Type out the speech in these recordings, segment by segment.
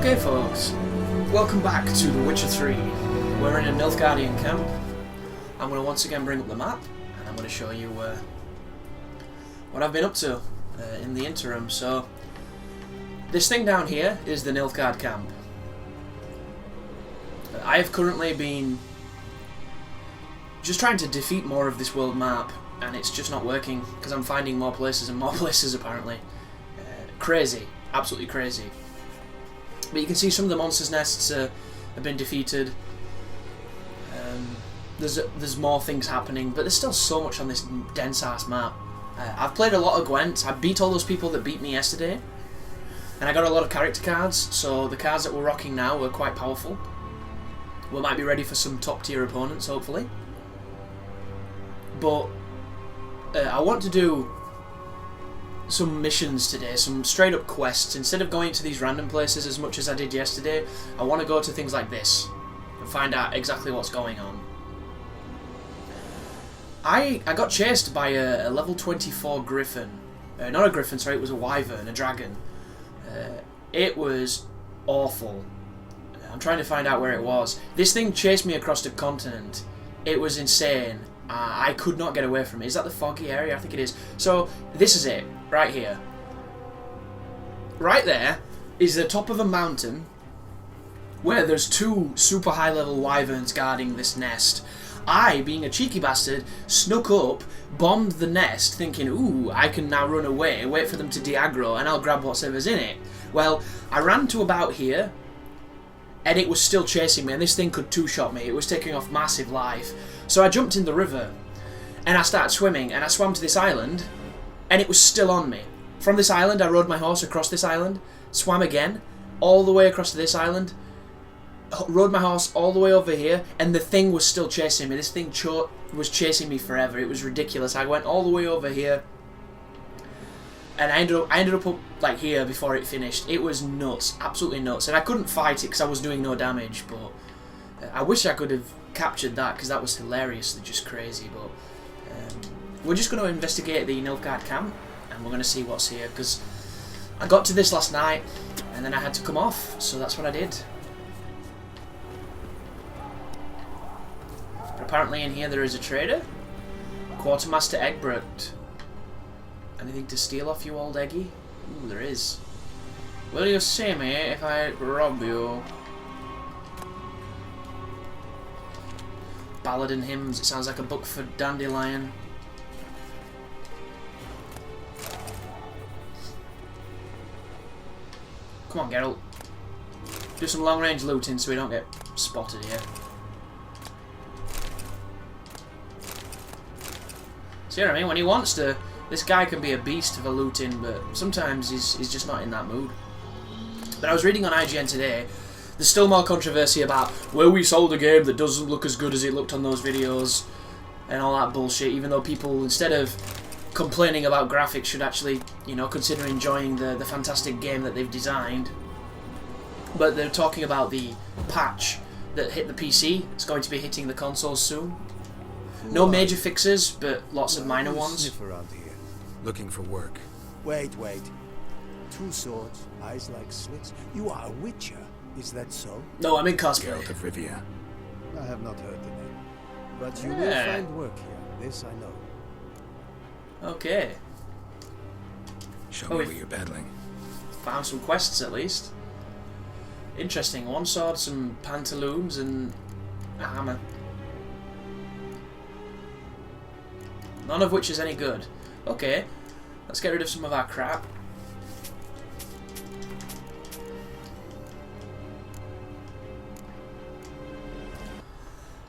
Okay folks, welcome back to The Witcher 3. We're in a Nilfgaardian camp. I'm going to once again bring up the map and I'm going to show you what I've been up to in the interim. So, this thing down here is the Nilfgaard camp. I have currently been just trying to defeat more of this world map, and it's just not working because I'm finding more places and more places apparently. Crazy, absolutely crazy. But you can see some of the monsters' nests have been defeated. There's more things happening, but there's still so much on this dense ass map. I've played a lot of Gwent. I beat all those people that beat me yesterday, and I got a lot of character cards. So the cards that we're rocking now are quite powerful. We might be ready for some top tier opponents, hopefully. But I want to do some missions today, some straight up quests. Instead of going to these random places as much as I did yesterday, I want to go to things like this and find out exactly what's going on. I got chased by a level 24 griffin. Not a griffin, sorry, it was a wyvern, a dragon. It was awful. I'm trying to find out where it was. This thing chased me across the continent. It was insane. I could not get away from it. Is that the foggy area? I think it is. So, this is it. Right here. Right there is the top of a mountain where there's two super high level wyverns guarding this nest. I, being a cheeky bastard, snuck up, bombed the nest, thinking, ooh, I can now run away, wait for them to de-aggro, and I'll grab whatever's in it. Well, I ran to about here, and it was still chasing me, and this thing could two-shot me. It was taking off massive life. So I jumped in the river, and I started swimming, and I swam to this island, and it was still on me. From this island, I rode my horse across this island, swam again, all the way across to this island, rode my horse all the way over here, and the thing was still chasing me. This thing was chasing me forever. It was ridiculous. I went all the way over here, and I ended up like here before it finished. It was nuts, absolutely nuts, and I couldn't fight it because I was doing no damage. But I wish I could have captured that because that was hilariously just crazy. But we're just going to investigate the Nilfgaard camp, and we're going to see what's here because I got to this last night, and then I had to come off, so that's what I did. Apparently in here there is a trader. Quartermaster Egbert. Anything to steal off you, old Eggy? Ooh, there is. Will you see me if I rob you? Ballad and hymns. It sounds like a book for Dandelion. Come on, Geralt. Do some long-range looting so we don't get spotted here. See what I mean? When he wants to, this guy can be a beast of a looting, but sometimes he's just not in that mood. But I was reading on IGN today, there's still more controversy about, well, we sold a game that doesn't look as good as it looked on those videos, and all that bullshit, even though people, instead of complaining about graphics, should actually, you know, consider enjoying the fantastic game that they've designed. But they're talking about the patch that hit the PC. It's going to be hitting the consoles soon. No major fixes, but lots of minor ones. Sniff around here, looking for work. Wait. Two swords, eyes like slits. You are a witcher, is that so? No, I'm in cosplay. Geralt of Rivia. I have not heard the name. But you will Yeah. find work here, this I know. Okay. Show Oh, me where you're battling. Found some quests at least. Interesting. One sword, some pantaloons, and a hammer. None of which is any good. Okay, let's get rid of some of our crap.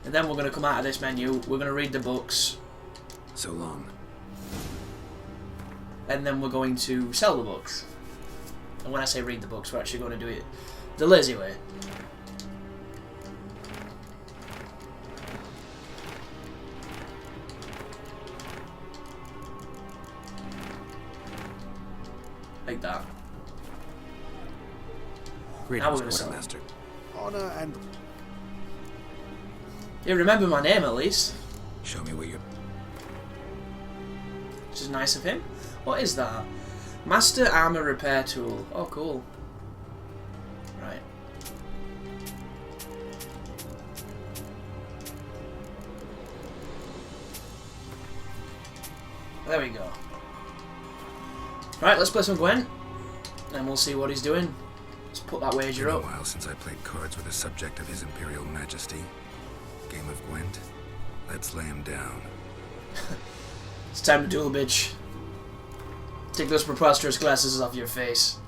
And then we're going to come out of this menu, we're going to read the books, So long. and then we're going to sell the books. And when I say read the books, we're actually going to do it the lazy way. Like that. Greetings, Now we're gonna sell. Quartermaster. Honor and You remember my name at least, Show me where you're... which is nice of him. What is that? Master Armor Repair Tool. Oh, cool. Right. There we go. Right, let's play some Gwent, and we'll see what he's doing. Let's put that wager Been a up. while since I played cards with a subject of His Imperial Majesty. Game of Gwent. Let's lay him down. It's time to duel, bitch. Take those preposterous glasses off your face.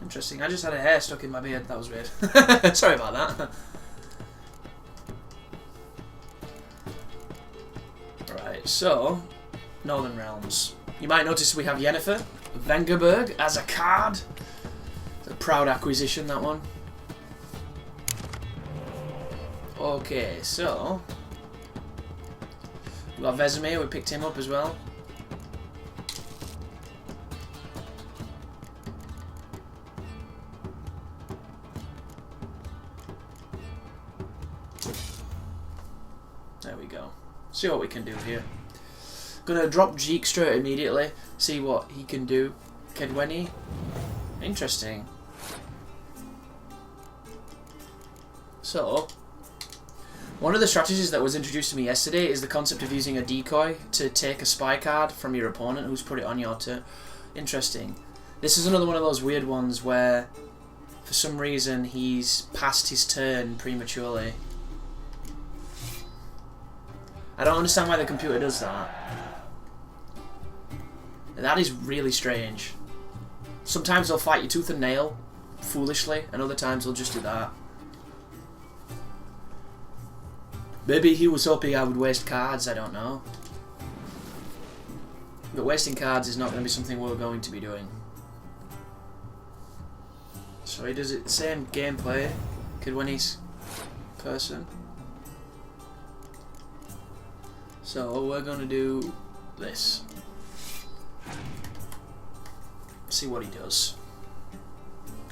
Interesting. I just had a hair stuck in my beard. That was weird. Sorry about that. Right, so Northern Realms. You might notice we have Yennefer Vengerberg as a card. It's a proud acquisition, that one. Okay, so we got Vesemir. We picked him up as well. There we go. See what we can do here. Gonna drop Jeekstra immediately. See what he can do. Kedweni. Interesting. So, one of the strategies that was introduced to me yesterday is the concept of using a decoy to take a spy card from your opponent who's put it on your turn. Interesting. This is another one of those weird ones where, for some reason, he's passed his turn prematurely. I don't understand why the computer does that. That is really strange. Sometimes they'll fight you tooth and nail, foolishly, and other times they'll just do that. Maybe he was hoping I would waste cards, I don't know. But wasting cards is not going to be something we're going to be doing. So he does it same gameplay, Kedweni's person. So we're going to do this. See what he does.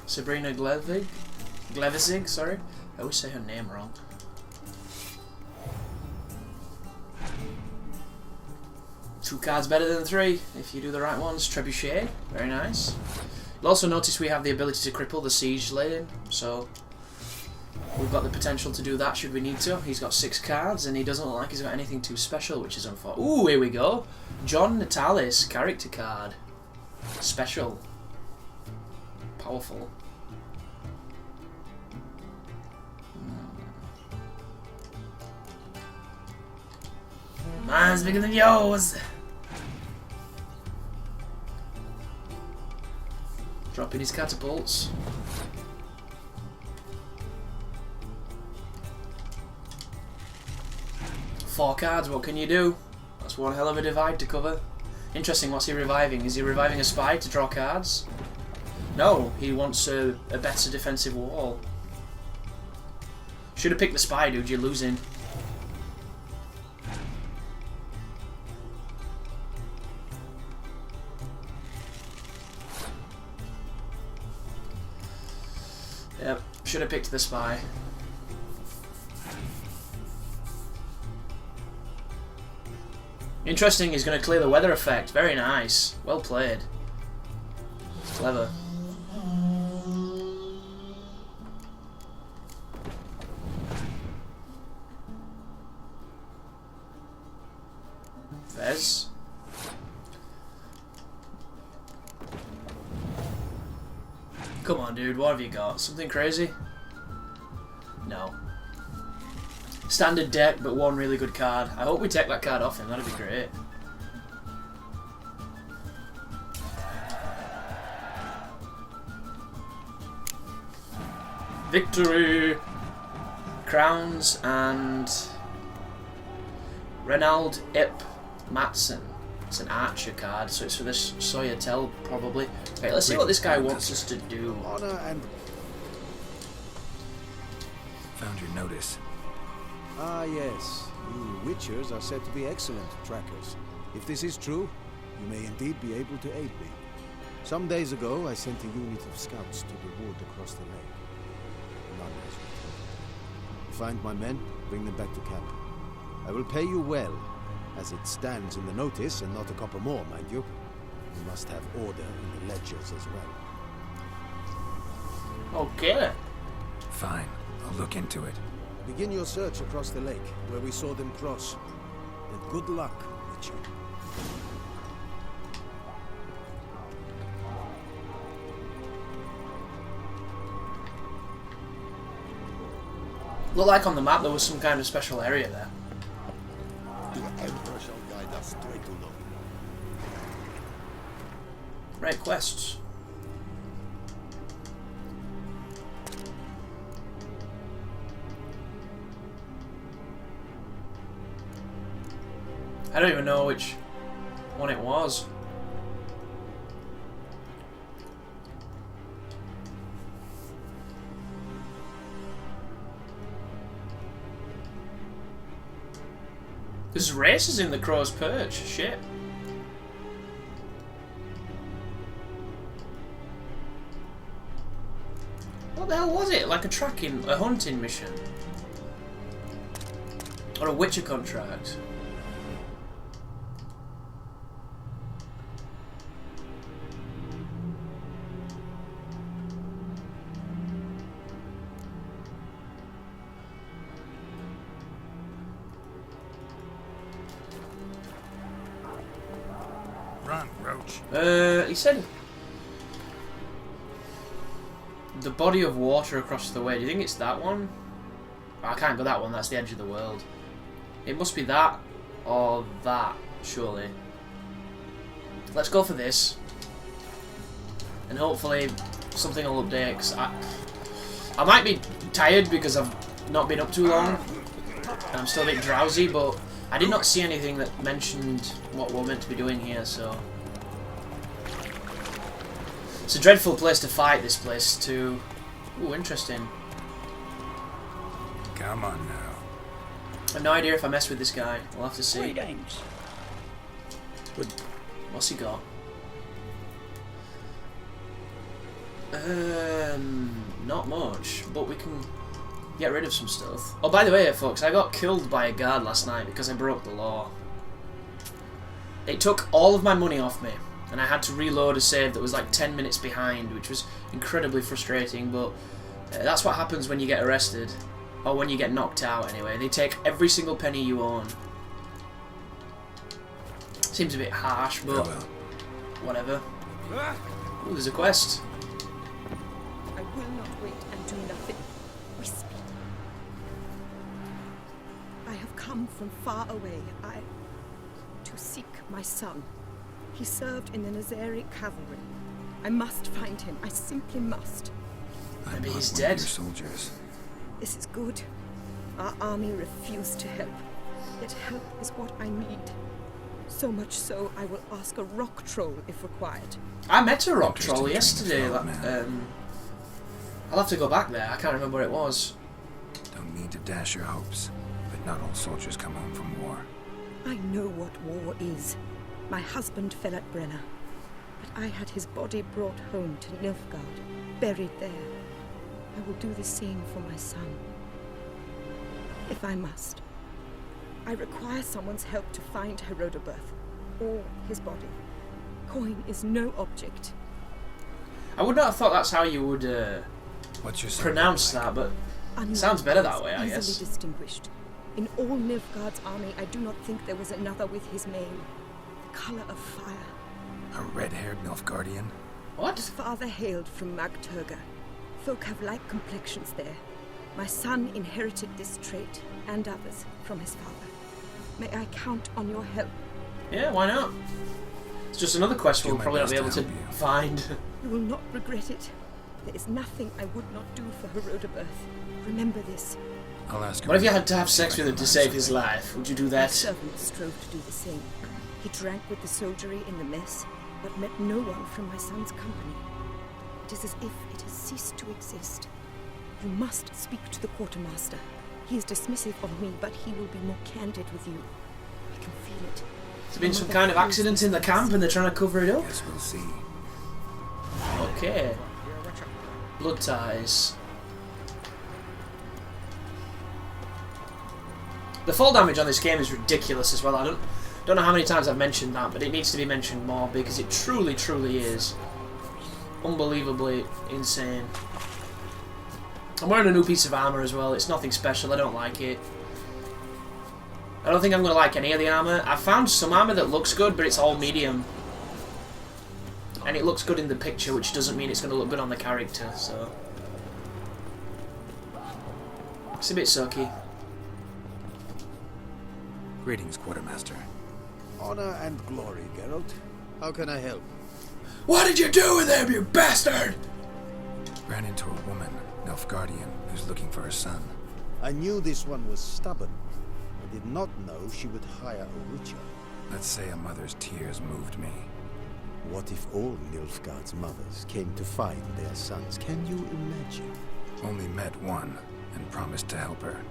Sabrina Glevizig, sorry. I always say her name wrong. Two cards better than three, if you do the right ones. Trebuchet, very nice. You'll also notice we have the ability to cripple the siege lane, so we've got the potential to do that should we need to. He's got 6 cards, and he doesn't look like he's got anything too special, which is unfortunate. Ooh, here we go. John Natalis, character card. Special. Powerful. Mine's bigger than yours. Dropping his catapults. Four cards, what can you do? That's one hell of a divide to cover. Interesting, what's he reviving? Is he reviving a spy to draw cards? No, he wants a better defensive wall. Should have picked the spy, dude, you're losing. Yep, should have picked the spy. Interesting, he's going to clear the weather effect. Very nice. Well played. Clever. Vez. Come on, dude. What have you got? Something crazy? No. Standard deck, but one really good card. I hope we take that card off him. That'd be great. Victory! Crowns and Renald Ip Matson. It's an archer card, so it's for this Soyatel probably. Okay, let's see what this guy wants us to do. Honor and... Found your notice. Ah, yes. You Witchers are said to be excellent trackers. If this is true, you may indeed be able to aid me. Some days ago, I sent a unit of scouts to the wood across the lake. None has returned. Find my men, bring them back to camp. I will pay you well, as it stands in the notice, and not a copper more, mind you. You must have order in the ledgers as well. Okay. Fine. I'll look into it. Begin your search across the lake, where we saw them cross. And good luck, Witcher. Looked like on the map there was some kind of special area there. The Emperor shall guide us straight to London. Right, quests. I don't even know which one it was. There's races in the Crow's Perch. Shit. What the hell was it? Like a hunting mission? Or a Witcher contract? Run, Roach. He said the body of water across the way. Do you think it's that one? Oh, I can't go that one. That's the edge of the world. It must be that or that, surely. Let's go for this, and hopefully something will update. 'Cause I might be tired because I've not been up too long, and I'm still a bit drowsy. But I did not see anything that mentioned what we're meant to be doing here, so... It's a dreadful place to fight, this place, too. Ooh, interesting. Come on now. I have no idea if I mess with this guy. We'll have to see. Greetings. What's he got? Not much, but we can get rid of some stuff. Oh, by the way, folks, I got killed by a guard last night because I broke the law. It took all of my money off me, and I had to reload a save that was like 10 minutes behind, which was incredibly frustrating, but that's what happens when you get arrested. Or when you get knocked out, anyway. They take every single penny you own. Seems a bit harsh, but whatever. Ooh, there's a quest. I will not wait and do nothing. Whisper. I have come from far away. To seek my son. He served in the Nazaric cavalry. I must find him. I simply must. Maybe I'm he's not one of dead. your soldiers. This is good. Our army refused to help. Yet help is what I need. So much so, I will ask a rock troll if required. I met a rock Interesting troll train of yesterday. thought, Like, man. I'll have to go back there. I can't remember where it was. Don't mean to dash your hopes, but not all soldiers come home from war. I know what war is. My husband fell at Brenna, but I had his body brought home to Nilfgaard, buried there. I will do the same for my son. If I must. I require someone's help to find Herodoberth, or his body. Coin is no object. I would not have thought that's how you would What's your pronounce like? that, but Unlike sounds better that his, way, I guess. Easily distinguished. In all Nilfgaard's army, I do not think there was another with his mane. The color of fire. A red-haired Nilfgaardian? What? His father hailed from Magturga. Folk have light complexions there. My son inherited this trait, and others, from his father. May I count on your help? Yeah, why not? It's just another quest Do we'll my probably not be able best to to help you. find. You will not regret it. There is nothing I would not do for Herodoberth. Remember this. I'll ask. What if you had to have sex with him to save his life? Would you do My that? servant strove to do the same. He drank with the soldiery in the mess, but met no one from my son's company. It is as if it has ceased to exist. You must speak to the quartermaster. He is dismissive of me, but he will be more candid with you. I can feel it. There's been some kind of accident in the camp and they're trying to cover it up? Guess we'll see. Okay. Blood ties. The fall damage on this game is ridiculous as well. I don't know how many times I've mentioned that, but it needs to be mentioned more because it truly, truly is unbelievably insane. I'm wearing a new piece of armour as well. It's nothing special. I don't like it. I don't think I'm going to like any of the armour. I found some armour that looks good, but it's all medium. And it looks good in the picture, which doesn't mean it's going to look good on the character, so... It's a bit sucky. Greetings, Quartermaster. Honor and glory, Geralt. How can I help? What did you do with him, you bastard? Ran into a woman, Nilfgaardian, who's looking for her son. I knew this one was stubborn. I did not know she would hire a witcher. Let's say a mother's tears moved me. What if all Nilfgaard's mothers came to find their sons? Can you imagine? Only met one, and promised to help her.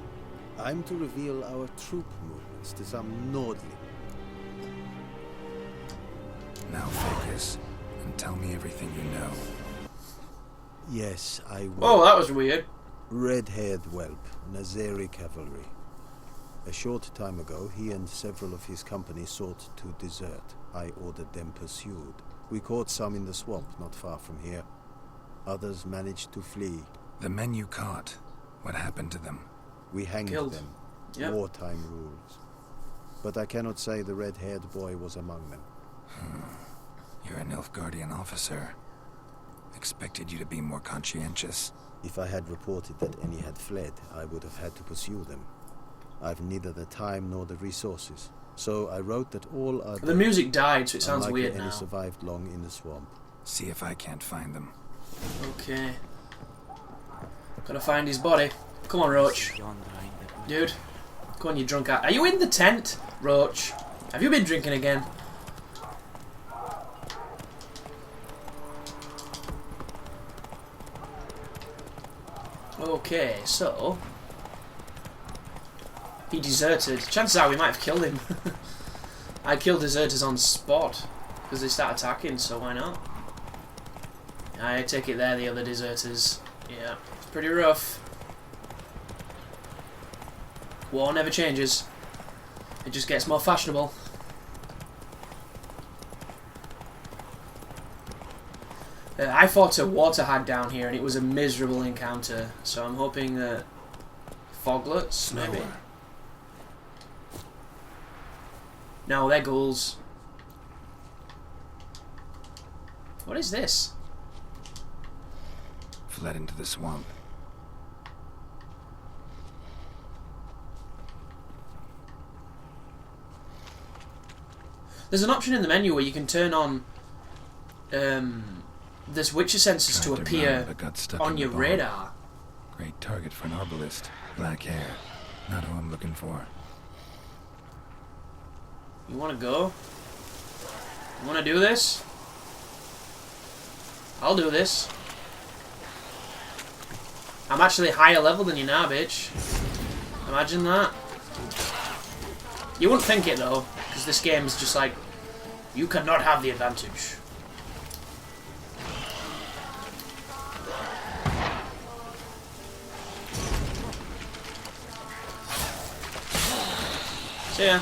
I'm to reveal our troop movements to some Nordling. Now focus, and tell me everything you know. Yes, I will. Oh, that was weird. Red-haired whelp, Nazeri cavalry. A short time ago, he and several of his company sought to desert. I ordered them pursued. We caught some in the swamp not far from here. Others managed to flee. The men you caught, what happened to them? We hanged Killed. them. Yep. Wartime rules. But I cannot say the red-haired boy was among them. You're a Nilfgaardian officer. Expected you to be more conscientious. If I had reported that any had fled, I would have had to pursue them. I've neither the time nor the resources. So I wrote that all are The dead. music died, so it sounds Unlikely weird any now. survived long in the swamp. See if I can't find them. Okay. Gotta find his body. Come on, Roach. Dude. Come on, you drunk ass. Are you in the tent, Roach? Have you been drinking again? Okay, so... He deserted. Chances are we might have killed him. I kill deserters on spot. Because they start attacking, so why not? I take it they're the other deserters. Yeah, it's pretty rough. War never changes. It just gets more fashionable. I fought a water hag down here and it was a miserable encounter. So I'm hoping that... Foglets, maybe? Slower. No, they're ghouls. What is this? Fled into the swamp. There's an option in the menu where you can turn on this Witcher sensors to Tried run, appear but got stuck on in your the bog. radar. Great target for an arbalist. Black hair. Not who I'm looking for. You want to go? You want to do this? I'll do this. I'm actually higher level than you now, bitch. Imagine that. You wouldn't think it though, because this game is just like, you cannot have the advantage. See ya.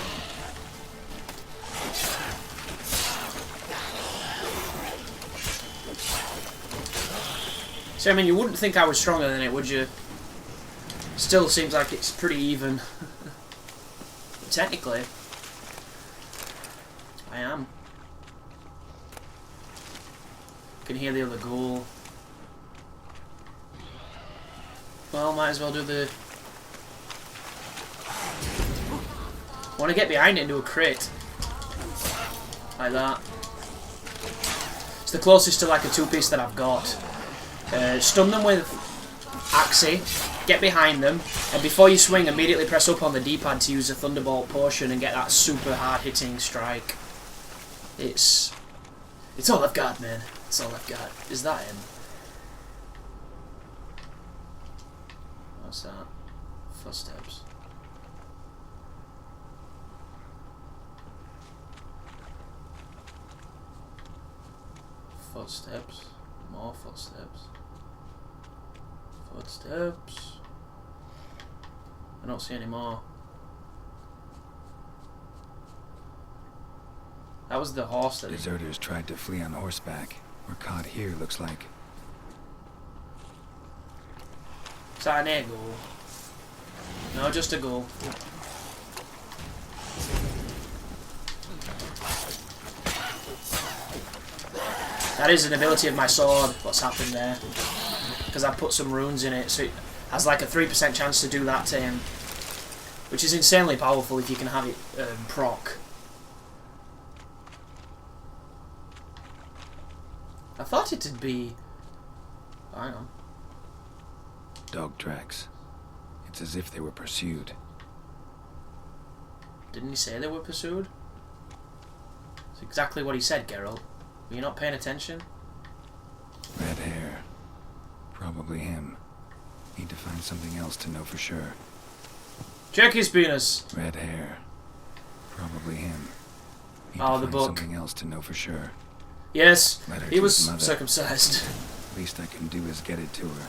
See, I mean, you wouldn't think I was stronger than it, would you? Still seems like it's pretty even. Technically, I am. Can hear the other ghoul. Well, might as well do the... Want to get behind it and do a crit. Like that. It's the closest to like a two-piece that I've got. Stun them with Axie, get behind them, and before you swing, immediately press up on the D-pad to use a Thunderbolt potion and get that super hard-hitting strike. It's all I've got, man. It's all I've got. Is that him? What's that? Footsteps. Footsteps. More footsteps. Footsteps. I don't see any more. That was the horse that... Deserters tried to flee on horseback. We're caught here, looks like. Is that an air goal? No, just a goal. That is an ability of my sword, what's happened there. Because I put some runes in it, so it has like a 3% chance to do that to him. Which is insanely powerful if you can have it proc. I thought it'd be... Hang on. Dog tracks. It's as if they were pursued. Didn't he say they were pursued? It's exactly what he said, Geralt. Were you not paying attention? Red hair. Probably him. Need to find something else to know for sure. Check his penis. Red hair. Probably him. Need Oh, to the find book. something else to know for sure. Yes, Letter he to was his mother. circumcised. Least I can do is get it to her.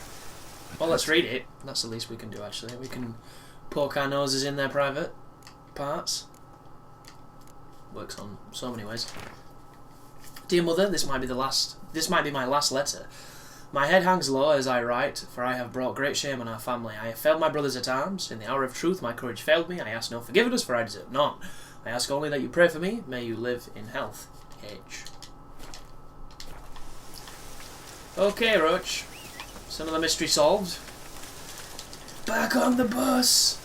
But Well, let's read it. That's the least we can do, actually. We can poke our noses in their private parts. Works on so many ways. Dear Mother, this might be my last letter. My head hangs low as I write, for I have brought great shame on our family. I have failed my brothers at arms. In the hour of truth, my courage failed me. I ask no forgiveness, for I deserve none. I ask only that you pray for me. May you live in health. H. Okay, Roach. Some of the mystery solved. Back on the bus!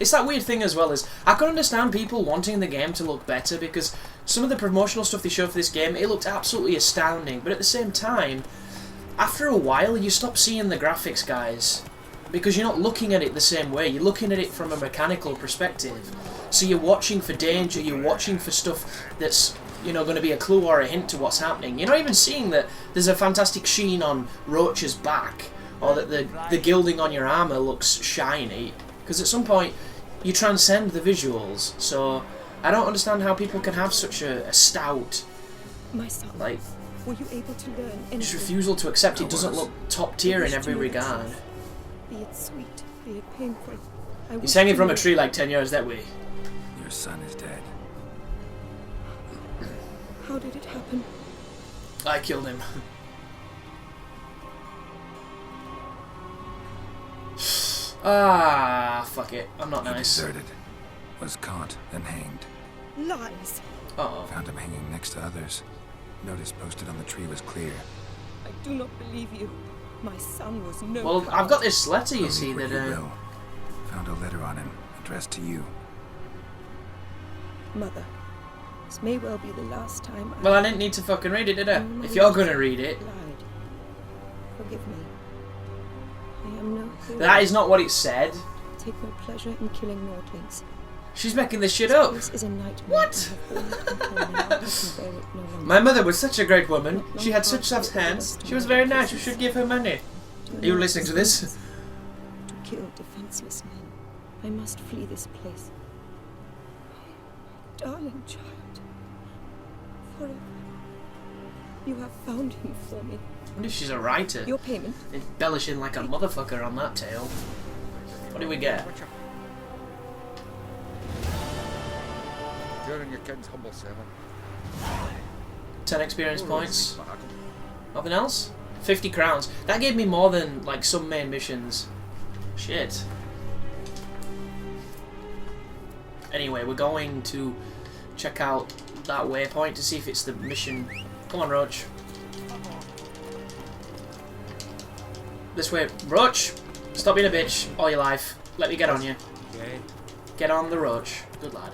It's that weird thing as well, is I can understand people wanting the game to look better because some of the promotional stuff they showed for this game, it looked absolutely astounding, but at the same time, after a while you stop seeing the graphics, guys, because you're not looking at it the same way, you're looking at it from a mechanical perspective. So you're watching for danger, you're watching for stuff that's, you know, going to be a clue or a hint to what's happening. You're not even seeing that there's a fantastic sheen on Roach's back, or that the gilding on your armour looks shiny, because at some point you transcend the visuals. So I don't understand how people can have such a stout, My son, like, were you able to learn anything? just refusal to accept it doesn't look top tier in every regard. Be it sweet, be it painful. I He's wish hanging to from a know. tree like 10 years that way. Your son is dead. How did it happen? I killed him. Ah, fuck it. I'm not He nice. deserted. Was caught and hanged. Lies. Uh-oh. Found him hanging next to others. Notice posted on the tree was clear. I do not believe you. My son was no Well, I've got this letter, you Believe see, what that you will. Found a letter on him, addressed to you. Mother, this may well be the last time well, I didn't need to fucking read it, did I? If you're gonna read it, lied. Forgive me. I am no hero. that is not what it said. I take no pleasure in killing Nordlings. She's making this shit up. This is a nightmare. What? I have borne it until now. I can bear it no longer. My mother was such a great woman. She had such soft hands. She was very nice. You should give her money. Are you listening to this? To kill defenseless men. I must flee this place. Darling child. Forever. You have found him for me. I wonder if she's a writer. Your payment. Embellishing like a motherfucker on that tale. What do we get? You're in your kid's humble servant. 10 experience points. Nothing else? 50 crowns. That gave me more than, like, some main missions. Shit. Anyway, we're going to check out that waypoint to see if it's the mission. Come on, Roach. This way. Roach! Stop being a bitch all your life. Let me get on you. Okay. Get on the Roach. Good lad.